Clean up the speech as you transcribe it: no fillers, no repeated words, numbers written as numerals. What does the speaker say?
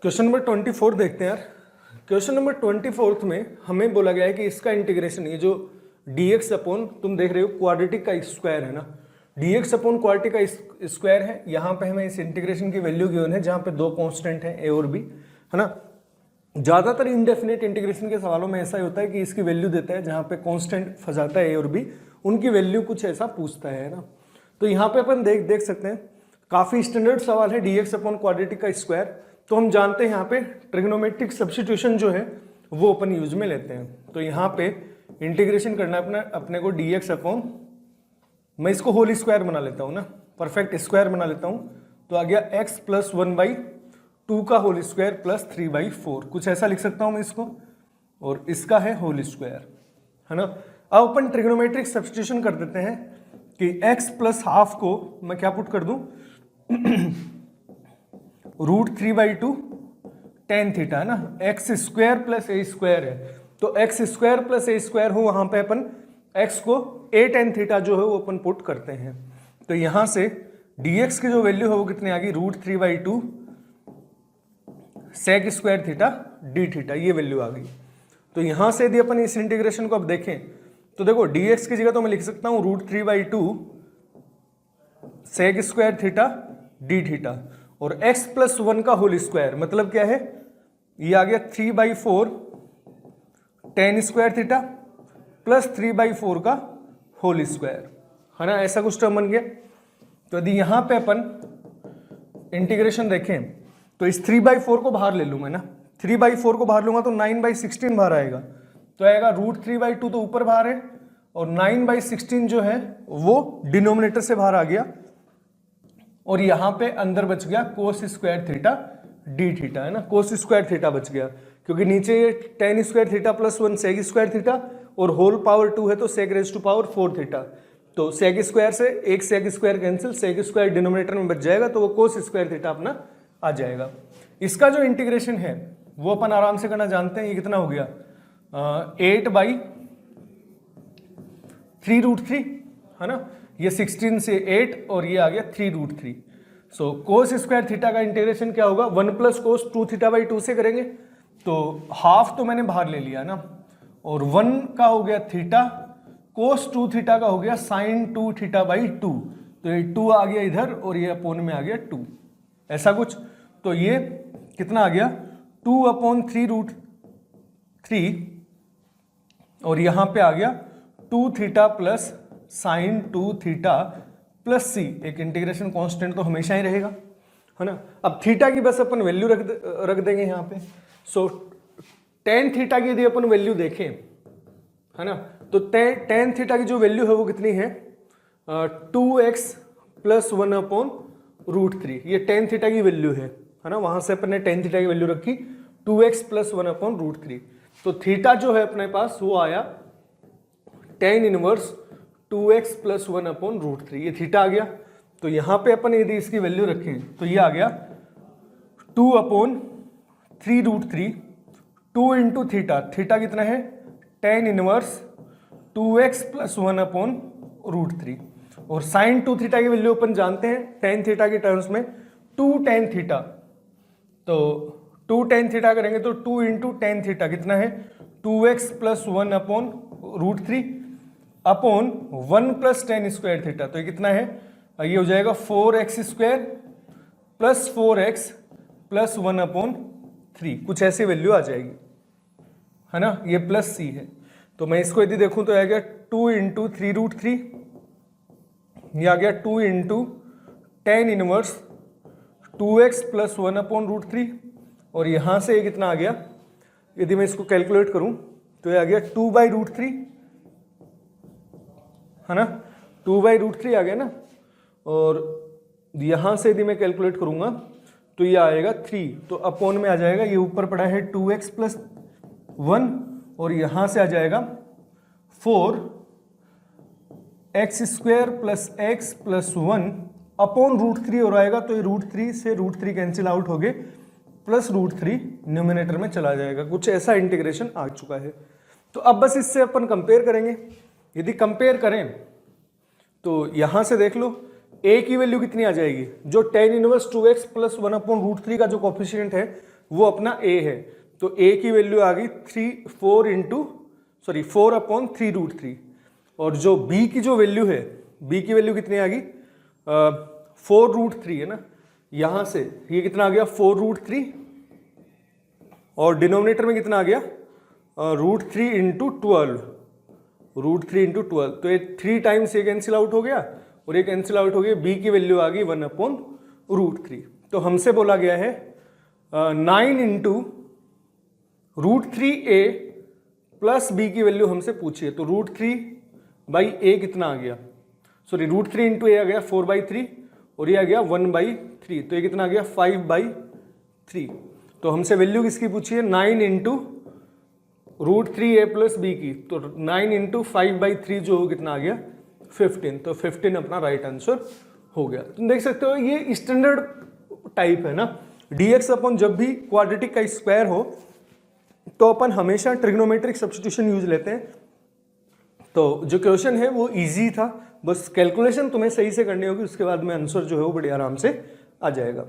Question number 24 देखते हैं यार। क्वेश्चन नंबर 24 में हमें बोला गया है कि इसका इंटीग्रेशन, ये जो dx अपॉन तुम देख रहे हो क्वाड्रेटिक का स्क्वायर है ना, dx अपॉन क्वाड्रेटिक का स्क्वायर है। यहाँ पे हमें इस इंटीग्रेशन की वैल्यू गिवन है जहाँ पे दो कांस्टेंट है a और b, है ना। ज़्यादातर इंडेफिनेट इंटीग्रेशन के सवालों में ऐसा ही होता है कि इसकी वैल्यू देता है, जहाँ पे कांस्टेंट फंसाता है a और b, उनकी वैल्यू कुछ ऐसा पूछता है ना। तो यहाँ पे अपन देख सकते हैं काफ़ी स्टैंडर्ड सवाल है, dx अपॉन क्वाड्रेटिक का स्क्वायर। तो हम जानते हैं यहाँ पे ट्रिग्नोमेट्रिक सब्स्टिट्यूशन जो है वो अपन यूज में लेते हैं। तो यहाँ पे इंटीग्रेशन करना है अपने को dx अपॉन, मैं इसको होल स्क्वायर बना लेता हूँ ना, परफेक्ट स्क्वायर बना लेता हूँ। तो आ गया x प्लस 1/2 का होल स्क्वायर प्लस 3/4, कुछ ऐसा लिख सकता हूँ मैं इसको, और इसका है होल स्क्वायर, है ना। अब अपन ट्रिग्नोमेट्रिक सब्स्टिट्यूशन कर देते हैं कि x प्लस हाफ को मैं क्या पुट कर दूं √3/2 tan थीटा, है ना। एक्स स्क्वायर प्लस ए स्क्वायर है, तो एक्स स्क्वायर प्लस ए स्क्वायर हो, वहां पे अपन x को a tan थीटा जो है वो अपन पुट करते हैं। तो यहां से dx की जो वैल्यू है वो कितनी आ गई, √3/2 sec square theta d theta, ये वैल्यू आ गई। तो यहां से यदि अपन इस इंटीग्रेशन को अब देखें तो देखो dx की जगह तो मैं लिख सकता हूं √3/2 sec square theta d theta, और x प्लस 1 का होल स्क्वायर मतलब क्या है, ये आ गया 3/4 tan स्क्वायर थीटा प्लस 3/4 का होल स्क्वायर, है ना। ऐसा कुछ टर्म बन गया। तो यदि यहां पे अपन इंटीग्रेशन देखें तो इस 3/4 को बाहर ले लूंगा ना, 3/4 को बाहर लूंगा तो 9/16 बाहर आएगा। तो आएगा √3/2 तो ऊपर बाहर है, और 9/16 जो है वो डिनोमिनेटर से बाहर आ गया, और यहां पे अंदर बच गया cos square theta d theta, है ना। कोस स्क्वायर थीटा बच गया क्योंकि नीचे ये tan square theta plus 1 sec square theta और होल पावर 2 है तो sec raise to power 4 theta. तो सेक स्क्वायर से एक sec square cancel, sec square denominator में बच जाएगा, तो वो कोस स्क्वायर थीटा अपना आ जाएगा। इसका जो इंटीग्रेशन है वो अपन आराम से करना जानते हैं। ये कितना हो गया 8/3√3, है ना। ये 16 से 8 और ये आ गया 3√3। सो कोस स्क्वायर थीटा का इंटीग्रेशन क्या होगा, 1 प्लस कोस 2 थीटा/2 से करेंगे। तो हाफ तो मैंने बाहर ले लिया ना, और 1 का हो गया थीटा, कोस 2 थीटा का हो गया साइन 2 थीटा/2। तो ये 2 आ गया इधर और ये अपोन में आ गया 2, ऐसा कुछ। तो ये कितना आ गया 2/3√3, और यहां पे आ गया 2 theta plus sine 2 theta plus C. एक इंटीग्रेशन कांस्टेंट तो हमेशा ही रहेगा, है ना। अब थीटा की बस अपन वैल्यू रख देंगे यहाँ पे। सो tan थीटा की यदि अपन वैल्यू देखें, है ना, तो tan थीटा की जो वैल्यू है वो कितनी है 2x प्लस 1/√3। ये tan थीटा की वैल्यू है ना। वहां से अपन ने tan थीटा की वैल्यू रखी 2x प्लस 1/√3। तो थीटा जो है अपने पास वो आया tan इनवर्स 2x प्लस 1/√3, ये थीटा आ गया। तो यहां पे अपन यदि इसकी वैल्यू रखें तो ये आ गया 2/3√3, 2 इंटू थीटा, थीटा कितना है tan इनवर्स 2x प्लस 1/√3, और साइन 2 थीटा की वैल्यू अपन जानते हैं tan थीटा के टर्म्स में 2 tan थीटा। तो 2 tan थीटा करेंगे तो 2 इंटू tan थीटा कितना है 2x plus 1/√3 upon 1 plus tan square theta. तो ये कितना है, ये हो जाएगा 4x square plus 4x plus 1/3, कुछ ऐसी वैल्यू आ जाएगी, है ना। ये प्लस c है। तो मैं इसको यदि देखूं तो आ गया 2 इंटू 3√3, ये आ गया 2 into tan inverse 2x plus 1/√3, और यहां से ये कितना आ गया, यदि मैं इसको कैलकुलेट करूं तो ये आ गया 2/√3, है ना। 2/√3 आ गया ना, और यहां से यदि मैं कैलकुलेट करूंगा तो ये आएगा 3, तो अपॉन में आ जाएगा, ये ऊपर पड़ा है 2x प्लस 1, और यहां से आ जाएगा 4x square plus x plus 1 upon √3 और आएगा। तो ये √3 से √3 कैंसिल आउट हो गए, प्लस √3 न्यूमिनेटर में चला जाएगा। कुछ ऐसा इंटीग्रेशन आ चुका है। तो अब बस इससे अपन कंपेयर करेंगे। यदि कंपेयर करें तो यहां से देख लो a की वैल्यू कितनी आ जाएगी, जो tan इनवर्स 2x प्लस 1/√3 का जो कोफिशिएंट है वो अपना a है, तो a की वैल्यू आ गई 4/3 और जो b की जो वैल्यू है, b की वैल्यू कितनी आ गई 4√3 है ना, यहां से ये कितना आ गया 4√3 और डिनोमिनेटर में कितना आ गया √3 × 12 तो ये 3 टाइम्स ये कैंसिल आउट हो गया और ये कैंसिल आउट हो गया, b की वैल्यू आ गई 1/√3। तो हमसे बोला गया है 9 × √3a प्लस b की वैल्यू हमसे पूछी है, तो √3/a कितना आ गया, सॉरी √3 × a आ गया 4/3 और ये आ गया 1/3, तो ये कितना आ गया 5/3। तो हमसे वैल्यू किसकी पूछी है 9 × √3a प्लस b की, तो 9 × 5/3 जो कितना आ गया 15, तो 15 अपना राइट आंसर हो गया। तुम देख सकते हो ये स्टैंडर्ड टाइप है ना, dx अपॉन जब भी क्वाड्रेटिक का स्क्वायर हो तो अपन हमेशा ट्रिग्नोमेट्रिक सब्स्टिट्यूशन यूज लेते हैं। तो जो क्वेश्चन है वो इजी था, बस कैलकुलेशन तुम्हें सही से करनी होगी, उसके बाद में आंसर जो है वो बड़े आराम से आ जाएगा।